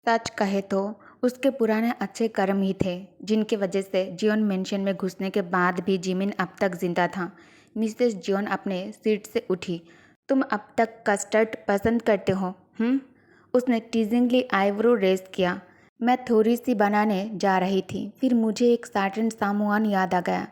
सच कहे तो उसके पुराने अच्छे कर्म ही थे जिनकी वजह से जियोन मेंशन में घुसने के बाद भी जिमिन अब तक जिंदा था। मिसेस जियोन अपने सीट से उठी। तुम अब तक कस्टर्ड पसंद करते हो? उसने टीजिंगली आईब्रो रेज किया। मैं थोड़ी सी बनाने जा रही थी, फिर मुझे एक सर्टेन सामुआन याद आ गया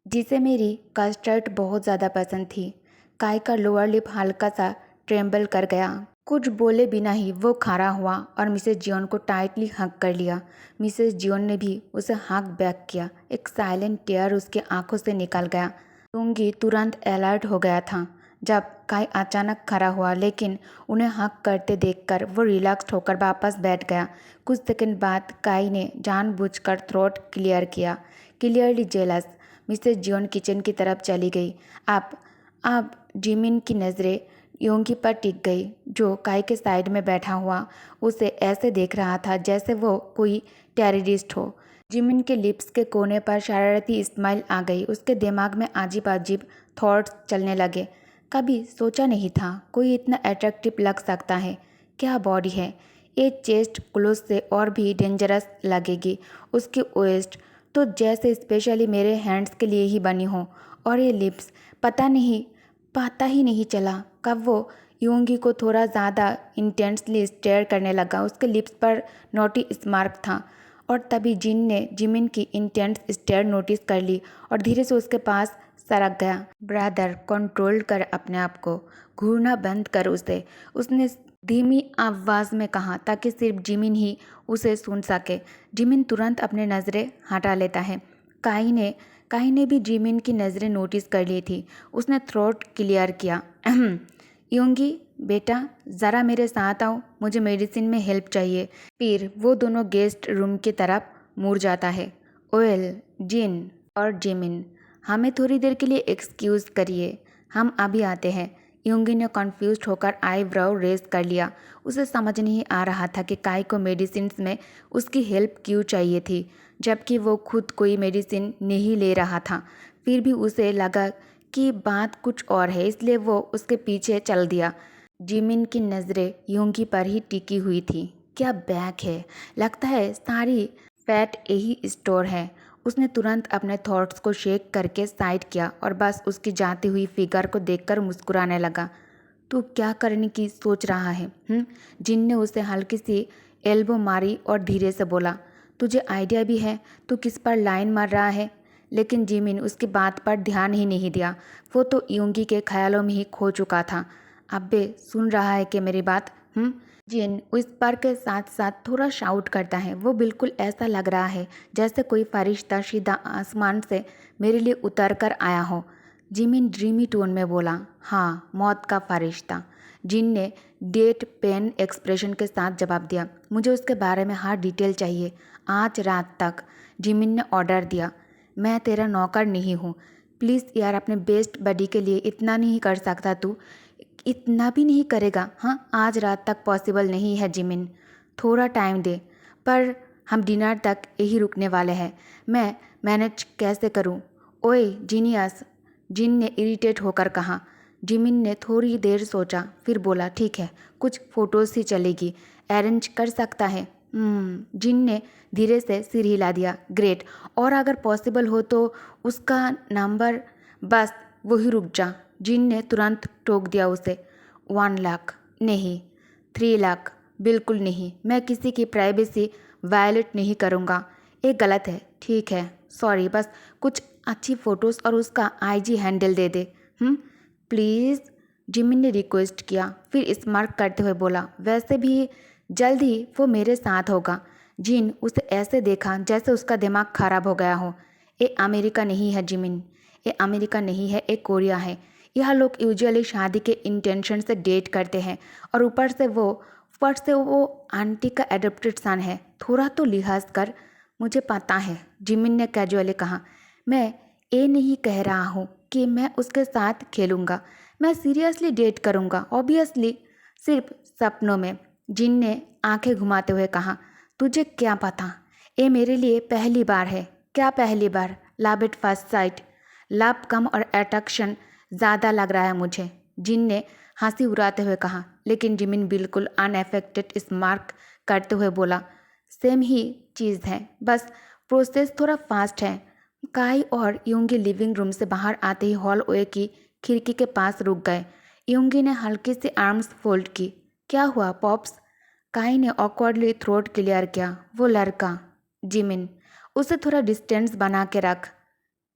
जिसे मेरी कस्टर्ड बहुत ज़्यादा पसंद थी। काय का लोअर लिप हल्का सा ट्रेम्बल कर गया। कुछ बोले बिना ही वो खड़ा हुआ और मिसेस जियोन को टाइटली हग कर लिया। मिसेस जियोन ने भी उसे हग बैक किया। एक साइलेंट टेयर उसके आंखों से निकल गया। लुंगी तुरंत अलर्ट हो गया था जब काय अचानक खड़ा हुआ, लेकिन उन्हें हग करते देखकर वो रिलैक्स्ड होकर वापस बैठ गया। कुछ सेकंड बाद काय ने जानबूझकर थ्रोट क्लियर किया। Clearly jealous, Mrs Jeon kitchen की तरफ चली गई। अब जिमिन की नज़रें योंगी पर टिक गई, जो काय के साइड में बैठा हुआ उसे ऐसे देख रहा था जैसे वो कोई टेररिस्ट हो। जिमिन के लिप्स के कोने पर शरारती स्माइल आ गई। उसके दिमाग में अजीब अजीब थॉट्स चलने लगे। कभी सोचा नहीं था कोई इतना अट्रैक्टिव लग सकता है। क्या बॉडी है! ये चेस्ट क्लोज से और भी डेंजरस लगेगी। उसकी वेस्ट तो जैसे स्पेशली मेरे हैंड्स के लिए ही बनी हो। और ये लिप्स, पता ही नहीं चला कब वो योंगी को थोड़ा ज़्यादा इंटेंसली स्टेयर करने लगा। उसके लिप्स पर नोटी स्मार्क था और तभी जिन ने जिमिन की इंटेंस स्टेयर नोटिस कर ली और धीरे से उसके पास सरक गया। ब्रदर, कंट्रोल कर अपने आप को, घूरना बंद कर उसे, उसने धीमी आवाज़ में कहा ताकि सिर्फ जिमिन ही उसे सुन सके। जिमिन तुरंत अपने नज़रें हटा लेता है। काई ने भी जिमिन की नज़रें नोटिस कर ली थी। उसने थ्रोट क्लियर किया। योंगी बेटा, ज़रा मेरे साथ आओ, मुझे मेडिसिन में हेल्प चाहिए। फिर वो दोनों गेस्ट रूम की तरफ मुड़ जाता है। ओएल, जिन और जिमिन, हमें थोड़ी देर के लिए एक्सक्यूज़ करिए, हम अभी आते हैं। योंगी ने कन्फ्यूज्ड होकर आईब्रो रेज कर लिया। उसे समझ नहीं आ रहा था कि काय को मेडिसिन में उसकी हेल्प क्यों चाहिए थी, जबकि वो खुद कोई मेडिसिन नहीं ले रहा था। फिर भी उसे लगा कि बात कुछ और है, इसलिए वो उसके पीछे चल दिया। जिमिन की नज़रें योंगी पर ही टिकी हुई थी। क्या बैग है! लगता है सारी फैट यही स्टोर है। उसने तुरंत अपने थॉट्स को शेक करके साइड किया और बस उसकी जाती हुई फिगर को देखकर मुस्कुराने लगा। तू क्या करने की सोच रहा है? जिन ने उसे हल्की सी एल्बो मारी और धीरे से बोला, तुझे आइडिया भी है तू किस पर लाइन मार रहा है? लेकिन जिमिन उसकी बात पर ध्यान ही नहीं दिया। वो तो योंगी के ख्यालों में ही खो चुका था। अब्बे, सुन रहा है कि मेरी बात? जिन विस्पर के साथ साथ थोड़ा शाउट करता है। वो बिल्कुल ऐसा लग रहा है जैसे कोई फरिश्ता सीधा आसमान से मेरे लिए उतर कर आया हो। जिमिन ड्रीमी टोन में बोला, हाँ, मौत का फरिश्ता। जिन ने डेट पेन एक्सप्रेशन के साथ जवाब दिया। मुझे उसके बारे में हर डिटेल चाहिए, आज रात तक। जिमिन ने ऑर्डर दिया। मैं तेरा नौकर नहीं हूँ, प्लीज़ यार, अपने बेस्ट बडी के लिए इतना नहीं कर सकता तू? इतना भी नहीं करेगा? हाँ, आज रात तक पॉसिबल नहीं है जिमिन, थोड़ा टाइम दे। पर हम डिनर तक यही रुकने वाले हैं, मैं मैनेज कैसे करूँ? ओए जीनियस, जिन ने इरिटेट होकर कहा। जिमिन ने थोड़ी देर सोचा, फिर बोला, ठीक है, कुछ फ़ोटोज़ ही चलेगी, अरेंज कर सकता है। जिन ने धीरे से सिर हिला दिया। ग्रेट, और अगर पॉसिबल हो तो उसका नंबर, बस वही, रुक जा। जिन ने तुरंत टोक दिया उसे। 1 लाख नहीं, 3 लाख बिल्कुल नहीं, मैं किसी की प्राइवेसी वायलेट नहीं करूँगा। ये गलत है। ठीक है, सॉरी, बस कुछ अच्छी फ़ोटोज़ और उसका IG handle they they. Please, Jimin ने रिक्वेस्ट किया, फिर स्मार्ट करते हुए बोला, वैसे भी जल्द ही वो मेरे साथ होगा। जिन उसे ऐसे देखा जैसे उसका दिमाग खराब हो गया हो। ये अमेरिका नहीं है जिमिन, ये अमेरिका नहीं है, ये कोरिया है। यह लोग यूजुअली शादी के इंटेंशन से डेट करते हैं और ऊपर से वो आंटी का एडॉप्टेड सन है। थोड़ा तो लिहाज कर। मुझे पता है, जिमिन ने कैजुअली कहा। मैं ये नहीं कह रहा हूँ कि मैं उसके साथ खेलूँगा, मैं सीरियसली डेट करूँगा, ऑब्वियसली, सिर्फ सपनों में। जिन ने आंखें घुमाते हुए कहा, तुझे क्या पता, ये मेरे लिए पहली बार है। क्या पहली बार? Love at first sight. Love कम और अट्रैक्शन ज़्यादा लग रहा है मुझे, जिन ने हंसी उड़ाते हुए कहा। लेकिन जिमिन बिल्कुल अनअफेक्टेड स्मार्क करते हुए बोला। सेम ही चीज़ है, बस प्रोसेस थोड़ा फास्ट है। काई और यूंगी लिविंग रूम से बाहर आते ही हॉलवे की खिड़की के पास रुक गए। यूंगी ने हल्की सी आर्म्स फोल्ड की। क्या हुआ पॉप्स? काई ने ऑकवर्डली थ्रोट क्लियर किया। वो लड़का जिमिन, उसे थोड़ा डिस्टेंस बना के रख।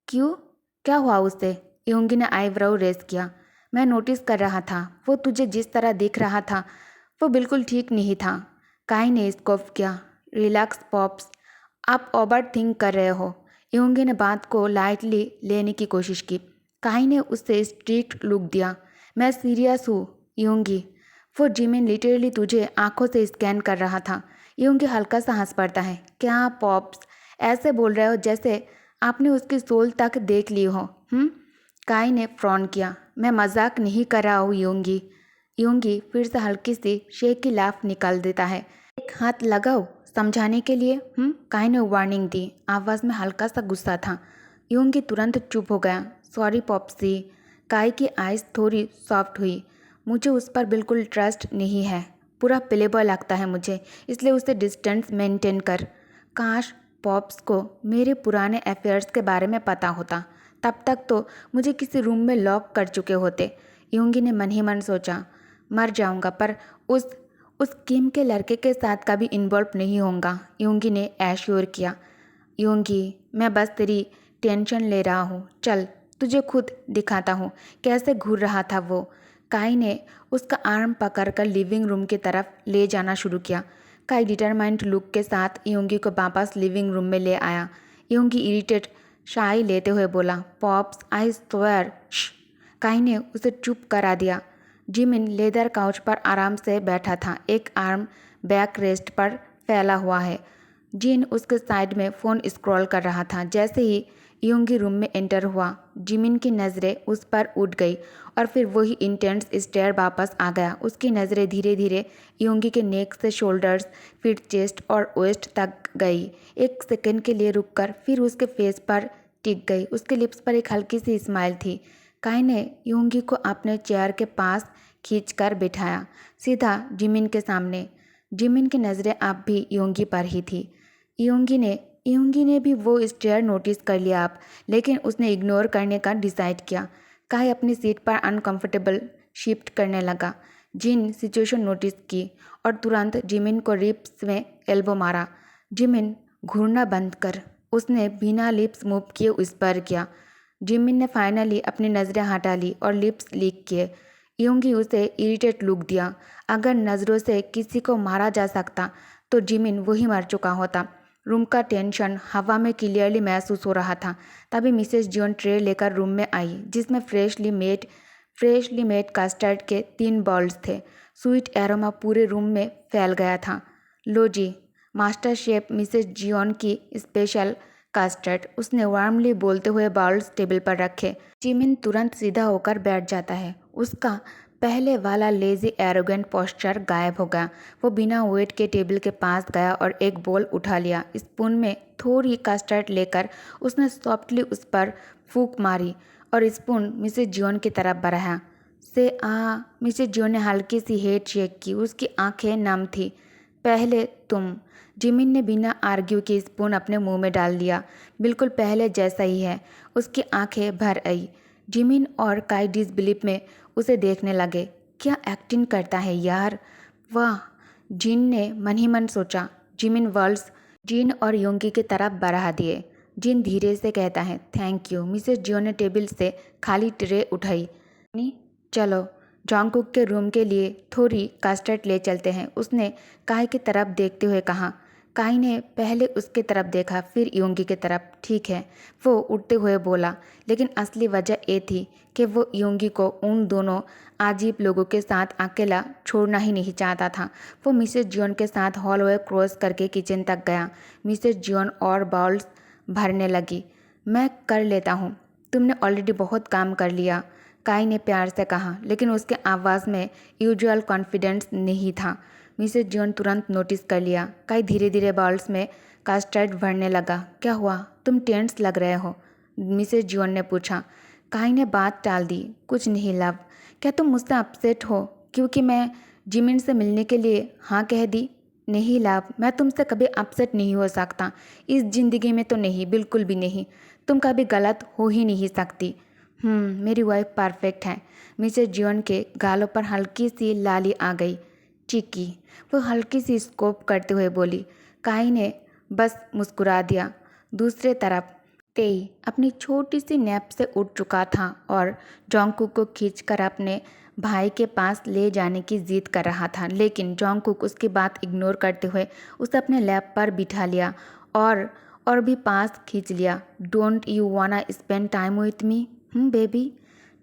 क्यों? क्या हुआ उससे? यूंगी ने आईब्रो रेस किया। मैं नोटिस कर रहा था, वो तुझे जिस तरह दिख रहा था वो बिल्कुल ठीक नहीं था। काई ने स्कोप किया। रिलैक्स पॉप्स, आप ओवर थिंक कर रहे हो। यूंगी ने बात को लाइटली लेने की कोशिश की। काई ने उससे स्ट्रिक्ट लुक दिया। मैं सीरियस हूँ यूंगी। वो जिमिन लिटरली तुझे आंखों से स्कैन कर रहा था। यूंगी हल्का सा हंस पड़ता है। क्या पॉप्स ऐसे बोल रहे हो जैसे आपने उसकी सोल तक देख ली हो? काई ने फ्रॉन किया। मैं मजाक नहीं कर रहा हूँ यूंगी। यूंगी फिर से हल्की सी शेकी लाफ निकाल देता है। एक हाथ लगाओ समझाने के लिए। काई ने वार्निंग दी। आवाज़ में हल्का सा गुस्सा था। यूंगी तुरंत चुप हो गया। Sorry Popsy. काई की आइज़ थोड़ी सॉफ्ट हुई। मुझे उस पर बिल्कुल ट्रस्ट नहीं है। पूरा प्लेबॉय लगता है मुझे, इसलिए उससे डिस्टेंस मेंटेन कर। काश पॉप्स को मेरे पुराने अफेयर्स के बारे में पता होता, तब तक तो मुझे किसी रूम में लॉक कर चुके होते। यूंगी ने मन ही मन सोचा। मर जाऊंगा पर उस किम के लड़के के साथ कभी इन्वॉल्व नहीं होऊंगा। यूंगी ने एश्योर किया। यूंगी, मैं बस तेरी टेंशन ले रहा हूँ। चल तुझे खुद दिखाता हूँ कैसे घूर रहा था वो। काई ने उसका आर्म पकड़कर लिविंग रूम की तरफ ले जाना शुरू किया। काई डिटरमाइंड लुक के साथ यूंगी को वापस लिविंग रूम में ले आया। यूंगी इरिटेट शाई लेते हुए बोला, पॉप्स आई स्वेयर। काई ने उसे चुप करा दिया। जिमिन लेदर काउच पर आराम से बैठा था, एक आर्म बैक रेस्ट पर फैला हुआ है। जिन उसके साइड में फ़ोन स्क्रॉल कर रहा था। जैसे ही यूंगी रूम में एंटर हुआ, जिमिन की नज़रें उस पर उठ गई और फिर वही इंटेंस स्टेयर वापस आ गया। उसकी नज़रें धीरे धीरे यूंगी के नेक से शोल्डर्स, फिर चेस्ट और वेस्ट तक गई। एक सेकंड के लिए रुककर फिर उसके फेस पर टिक गई। उसके लिप्स पर एक हल्की सी स्माइल थी। काई ने यूंगी को अपने चेयर के पास खींचकर बिठाया, सीधा जिमिन के सामने। जिमिन की नज़रें अब भी यूंगी पर ही थी। यूंगी ने भी वो स्टेयर नोटिस कर लिया अब, लेकिन उसने इग्नोर करने का डिसाइड किया। काई अपनी सीट पर अनकंफर्टेबल शिफ्ट करने लगा। जिन सिचुएशन नोटिस की और तुरंत जिमिन को रिब्स में एल्बो मारा। जिमिन, घूरना बंद कर। उसने बिना लिप्स मूव किए विस्पर किया। जिमिन ने फाइनली अपनी नज़रें हटा ली और लिप्स लीक किए। यूंगी उसे इरिटेट लुक दिया। अगर नज़रों से किसी को मारा जा सकता तो जिमिन वही मर चुका होता। रूम का टेंशन हवा में क्लियरली महसूस हो रहा था। तभी मिसेस जियोन ट्रे लेकर रूम में आई, जिसमें फ्रेशली मेड कस्टर्ड के 3 बाउल्स थे। स्वीट एरोमा पूरे रूम में फैल गया था। लो जी, मास्टर शेफ मिसेस जियोन की स्पेशल कस्टर्ड, उसने वार्मली बोलते हुए बाउल्स टेबल पर रखे। जिमिन तुरंत सीधा होकर बैठ जाता है। उसका पहले वाला लेजी एरोगेंट पोस्चर गायब हो गया। वो बिना वेट के टेबल के पास गया और एक बोल उठा लिया। स्पून में थोड़ी कस्टर्ड लेकर उसने सॉफ्टली उस पर फूंक मारी और स्पून मिसेस जियोन की तरफ बढ़ाया। मिसेस जियोन ने हल्की सी हेड शेक की। उसकी आंखें नम थी। पहले तुम। जिमिन ने बिना आर्ग्यू के स्पून अपने मुंह में डाल दिया। बिल्कुल पहले जैसा ही है। उसकी आंखें भर आई। जिमिन और काई डिसबिलीफ में उसे देखने लगे। क्या एक्टिंग करता है यार, वाह। जिन ने मन ही मन सोचा। जिमिन वर्ल्स जिन और योंगी की तरफ बढ़ा दिए। जिन धीरे से कहता है, थैंक यू। मिसेस जियो ने टेबल से खाली ट्रे उठाई। चलो जॉन्गकुक के रूम के लिए थोड़ी कस्टर्ड ले चलते हैं, उसने काई की तरफ देखते हुए कहा। काई ने पहले उसके तरफ देखा, फिर योंगी की तरफ। ठीक है, वो उठते हुए बोला, लेकिन असली वजह ये थी कि वो योंगी को उन दोनों अजीब लोगों के साथ अकेला छोड़ना ही नहीं चाहता था। वो मिसेस जियोन के साथ हॉलवे क्रॉस करके किचन तक गया। मिसेस जियोन और बाउल्स भरने लगी। मैं कर लेता हूँ, तुमने ऑलरेडी बहुत काम कर लिया, काई ने प्यार से कहा, लेकिन उसके आवाज़ में यूजुअल कॉन्फिडेंस नहीं था। मिसेस जियोन तुरंत नोटिस कर लिया। काई धीरे धीरे बाउल्स में कस्टर्ड भरने लगा। क्या हुआ, तुम टेंस लग रहे हो, मिसेस जियोन ने पूछा। काई ने बात टाल दी। कुछ नहीं लव, क्या तुम मुझसे अपसेट हो क्योंकि मैं जिमिन से मिलने के लिए हाँ कह दी? नहीं लाभ, मैं तुमसे कभी अपसेट नहीं हो सकता। इस ज़िंदगी में तो नहीं, बिल्कुल भी नहीं। तुम कभी गलत हो ही नहीं सकती। मेरी वाइफ परफेक्ट है। मिसेज जियोन के गालों पर हल्की सी लाली आ गई। चिकी, वो हल्की सी स्कोप करते हुए बोली। काई ने बस मुस्कुरा दिया। दूसरे तरफ तेई अपनी छोटी सी नैप से उठ चुका था और जोंगकुक को खींचकर अपने भाई के पास ले जाने की जिद कर रहा था, लेकिन जोंगकुक उसकी बात इग्नोर करते हुए उसे अपने लैप पर बिठा लिया और भी पास खींच लिया। Don't you wanna spend time with me baby?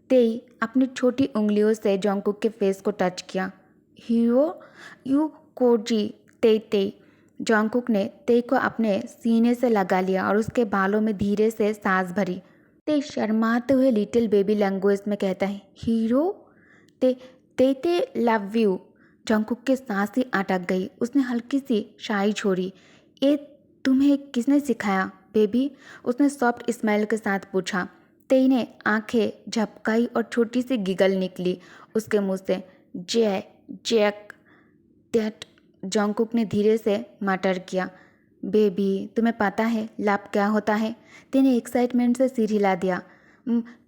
तेई अपनी छोटी उंगलियों से जोंगकुक के फेस को टच किया। Hero you cozy. Tae Tae Jungkook ने तेई को अपने सीने से लगा लिया और उसके बालों में धीरे से सांस भरी। ते शर्माते हुए लिटिल बेबी लैंग्वेज में कहता है, हीरो? ते ते ते लव यू। जोंगकुक की सांस ही अटक गई। उसने हल्की सी शाई छोड़ी। ए तुम्हें किसने सिखाया बेबी? उसने सॉफ्ट स्माइल के साथ पूछा। तेई ने आंखें झपकाई और छोटी सी गिगल निकली उसके मुंह से। Jack that. जोंगकुक ने धीरे से मटर किया। बेबी, तुम्हें पता है लाभ क्या होता है? तेने एक्साइटमेंट से सिर हिला दिया।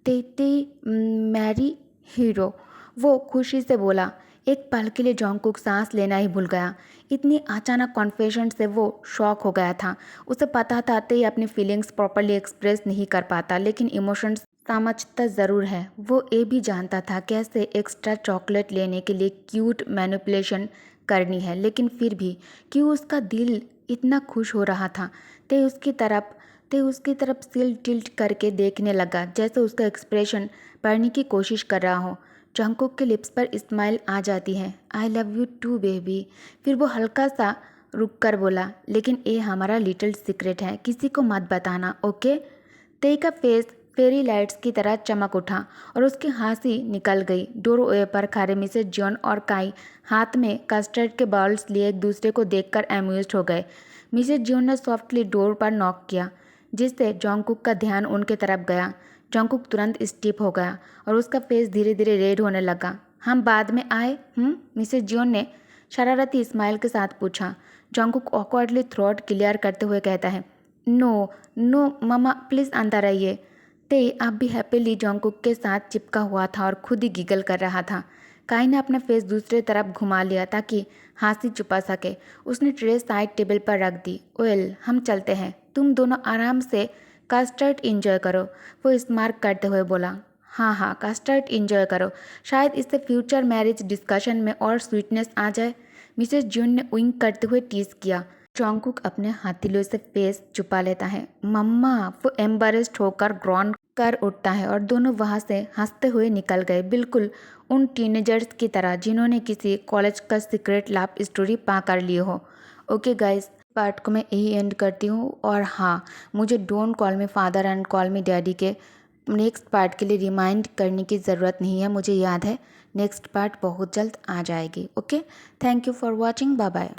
ते मैरी हीरो, वो खुशी से बोला। एक पल के लिए जोंगकुक सांस लेना ही भूल गया। इतनी अचानक कॉन्फेशन से वो शॉक हो गया था। उसे पता था ते अपनी फीलिंग्स प्रॉपरली एक्सप्रेस नहीं कर पाता, लेकिन इमोशंस समझता ज़रूर है। वो ये भी जानता था कैसे एक्स्ट्रा चॉकलेट लेने के लिए क्यूट मैनिपुलेशन करनी है, लेकिन फिर भी क्यों उसका दिल इतना खुश हो रहा था। ते उसकी तरफ सिर टिल्ट करके देखने लगा, जैसे उसका एक्सप्रेशन पढ़ने की कोशिश कर रहा हो। जोंगकुक के लिप्स पर स्माइल आ जाती है। I love you too baby. फिर वो हल्का सा रुक कर बोला, लेकिन ये हमारा लिटिल सीक्रेट है, किसी को मत बताना, ओके? तेई का फेस फेरी लाइट्स की तरह चमक उठा और उसकी हंसी निकल गई। डोरवे पर खड़े मिसेज जियोन और काई हाथ में कस्टर्ड के बाउल्स लिए एक दूसरे को देखकर अम्यूज्ड हो गए। मिसेज जियोन ने सॉफ्टली डोर पर नॉक किया, जिससे जोंगकुक का ध्यान उनके तरफ गया। जोंगकुक तुरंत स्टिफ हो गया और उसका फेस धीरे धीरे रेड होने लगा। हम बाद में आए? मिसेज जियोन ने शरारती स्माइल के साथ पूछा। जोंगकुक ऑकवर्डली थ्रोट क्लियर करते हुए कहता है, नो नो मम्मा, प्लीज़ अंदर आइए। ते अब भी हैप्पीली जोंगकुक के साथ चिपका हुआ था और खुद ही गिगल कर रहा था। काई ने अपना फेस दूसरे तरफ घुमा लिया ताकि हंसी छुपा सके। उसने ट्रे साइड टेबल पर रख दी। वेल, हम चलते हैं, तुम दोनों आराम से कस्टर्ड इंजॉय करो, वो स्मार्ट करते हुए बोला। हाँ, कस्टर्ड इंजॉय करो, शायद इससे फ्यूचर मैरिज डिस्कशन में और स्वीटनेस आ जाए। मिसेज जून ने विंक करते हुए टीज किया। जोंगकुक अपने हथेलियों से फेस छुपा लेता है। मम्मा, वो एम्बेरेस्ड होकर ग्रॉन कर उठता है और दोनों वहाँ से हंसते हुए निकल गए, बिल्कुल उन टीनेजर्स की तरह जिन्होंने किसी कॉलेज का सीक्रेट लव स्टोरी पा कर लिए हो। ओके गाइस, पार्ट को मैं यही एंड करती हूँ। और हाँ, मुझे don't call me father and call me daddy के नेक्स्ट पार्ट के लिए रिमाइंड करने की ज़रूरत नहीं है, मुझे याद है नेक्स्ट पार्ट बहुत जल्द आ जाएगी। Okay, thank you for watching, bye bye.